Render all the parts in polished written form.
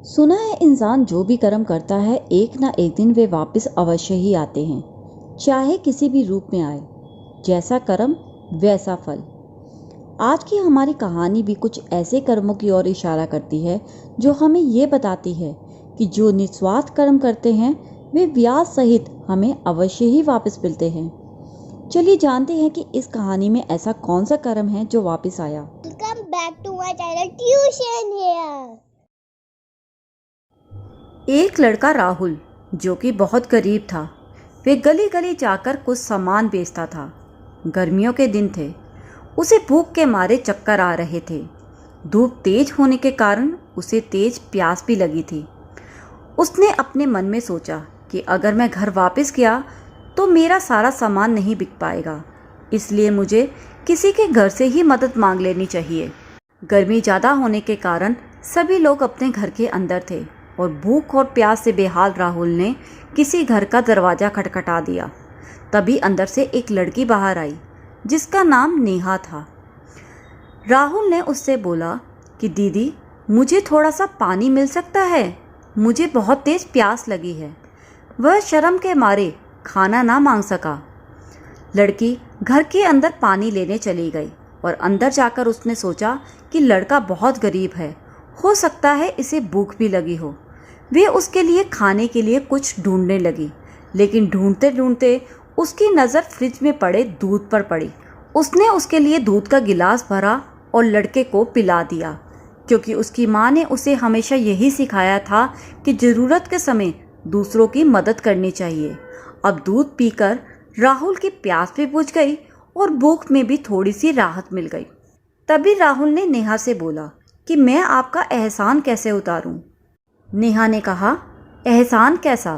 सुना है इंसान जो भी कर्म करता है एक ना एक दिन वे वापस अवश्य ही आते हैं, चाहे किसी भी रूप में आए। जैसा कर्म वैसा फल। आज की हमारी कहानी भी कुछ ऐसे कर्मों की ओर इशारा करती है जो हमें ये बताती है कि जो निस्वार्थ कर्म करते हैं वे ब्याज सहित हमें अवश्य ही वापस मिलते हैं। चलिए जानते हैं कि इस कहानी में ऐसा कौन सा कर्म है जो वापस आया। Welcome back to my channel Tuition here. एक लड़का राहुल जो कि बहुत गरीब था, वे गली गली जाकर कुछ सामान बेचता था। गर्मियों के दिन थे, उसे भूख के मारे चक्कर आ रहे थे। धूप तेज होने के कारण उसे तेज प्यास भी लगी थी। उसने अपने मन में सोचा कि अगर मैं घर वापस गया तो मेरा सारा सामान नहीं बिक पाएगा, इसलिए मुझे किसी के घर से ही मदद मांग लेनी चाहिए। गर्मी ज़्यादा होने के कारण सभी लोग अपने घर के अंदर थे और भूख और प्यास से बेहाल राहुल ने किसी घर का दरवाज़ा खटखटा दिया। तभी अंदर से एक लड़की बाहर आई जिसका नाम नेहा था। राहुल ने उससे बोला कि दीदी, मुझे थोड़ा सा पानी मिल सकता है? मुझे बहुत तेज़ प्यास लगी है। वह शर्म के मारे खाना ना मांग सका। लड़की घर के अंदर पानी लेने चली गई और अंदर जाकर उसने सोचा कि लड़का बहुत गरीब है, हो सकता है इसे भूख भी लगी हो। वे उसके लिए खाने के लिए कुछ ढूंढने लगी, लेकिन ढूंढते ढूंढते उसकी नज़र फ्रिज में पड़े दूध पर पड़ी। उसने उसके लिए दूध का गिलास भरा और लड़के को पिला दिया, क्योंकि उसकी माँ ने उसे हमेशा यही सिखाया था कि ज़रूरत के समय दूसरों की मदद करनी चाहिए। अब दूध पीकर राहुल की प्यास भी बुझ गई और भूख में भी थोड़ी सी राहत मिल गई। तभी राहुल ने नेहा से बोला कि मैं आपका एहसान कैसे उतारूं? नेहा ने कहा, एहसान कैसा?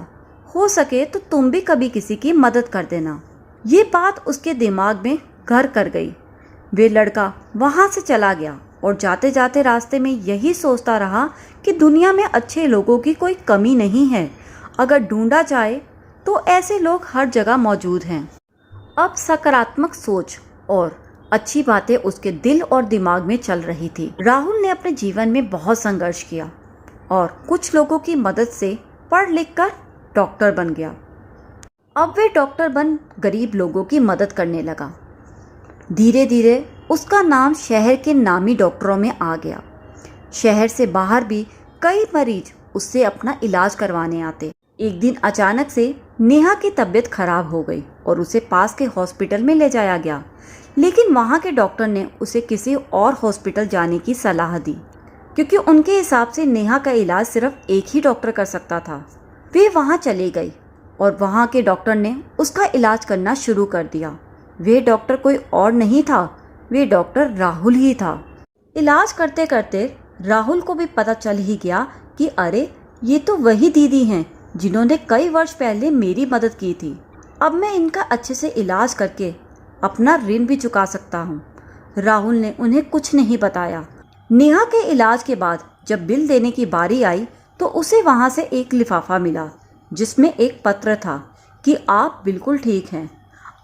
हो सके तो तुम भी कभी किसी की मदद कर देना। ये बात उसके दिमाग में घर कर गई। वे लड़का वहाँ से चला गया और जाते जाते रास्ते में यही सोचता रहा कि दुनिया में अच्छे लोगों की कोई कमी नहीं है। अगर ढूंढा जाए तो ऐसे लोग हर जगह मौजूद हैं। अब सकारात्मक सोच और अच्छी बातें उसके दिल और दिमाग में चल रही थी। राहुल ने अपने जीवन में बहुत संघर्ष किया और कुछ लोगों की मदद से पढ़ लिख कर डॉक्टर बन गया। अब वे डॉक्टर बन गरीब लोगों की मदद करने लगा। धीरे धीरे उसका नाम शहर के नामी डॉक्टरों में आ गया। शहर से बाहर भी कई मरीज उससे अपना इलाज करवाने आते। एक दिन अचानक से नेहा की तबीयत खराब हो गई और उसे पास के हॉस्पिटल में ले जाया गया, लेकिन वहाँ के डॉक्टर ने उसे किसी और हॉस्पिटल जाने की सलाह दी, क्योंकि उनके हिसाब से नेहा का इलाज सिर्फ एक ही डॉक्टर कर सकता था। वे वहाँ चली गई और वहाँ के डॉक्टर ने उसका इलाज करना शुरू कर दिया। वे डॉक्टर कोई और नहीं था, वे डॉक्टर राहुल ही था। इलाज करते करते राहुल को भी पता चल ही गया कि अरे, ये तो वही दीदी हैं जिन्होंने कई वर्ष पहले मेरी मदद की थी। अब मैं इनका अच्छे से इलाज करके अपना ऋण भी चुका सकता हूँ। राहुल ने उन्हें कुछ नहीं बताया। नेहा के इलाज के बाद जब बिल देने की बारी आई तो उसे वहाँ से एक लिफाफा मिला जिसमें एक पत्र था कि आप बिल्कुल ठीक हैं।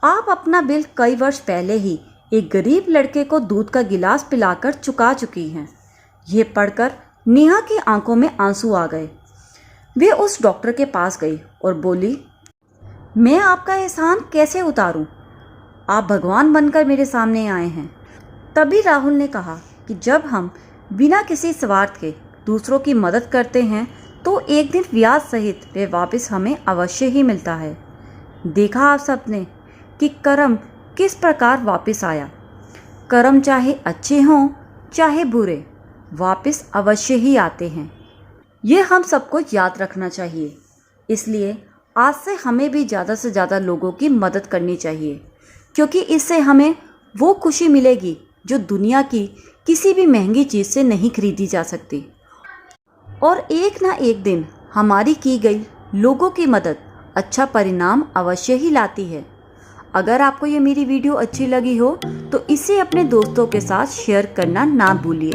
आप अपना बिल कई वर्ष पहले ही एक गरीब लड़के को दूध का गिलास पिलाकर चुका चुकी हैं। ये पढ़कर नेहा की आंखों में आंसू आ गए। वे उस डॉक्टर के पास गई और बोली, मैं आपका एहसान कैसे उतारूं? आप भगवान बनकर मेरे सामने आए हैं। तभी राहुल ने कहा कि जब हम बिना किसी स्वार्थ के दूसरों की मदद करते हैं तो एक दिन ब्याज सहित वे वापस हमें अवश्य ही मिलता है। देखा आप सबने कि कर्म किस प्रकार वापस आया। कर्म चाहे अच्छे हों चाहे बुरे, वापस अवश्य ही आते हैं। ये हम सबको याद रखना चाहिए। इसलिए आज से हमें भी ज़्यादा से ज़्यादा लोगों की मदद करनी चाहिए, क्योंकि इससे हमें वो खुशी मिलेगी जो दुनिया की किसी भी महंगी चीज़ से नहीं खरीदी जा सकती। और एक ना एक दिन हमारी की गई लोगों की मदद अच्छा परिणाम अवश्य ही लाती है। अगर आपको ये मेरी वीडियो अच्छी लगी हो तो इसे अपने दोस्तों के साथ शेयर करना ना भूलिए।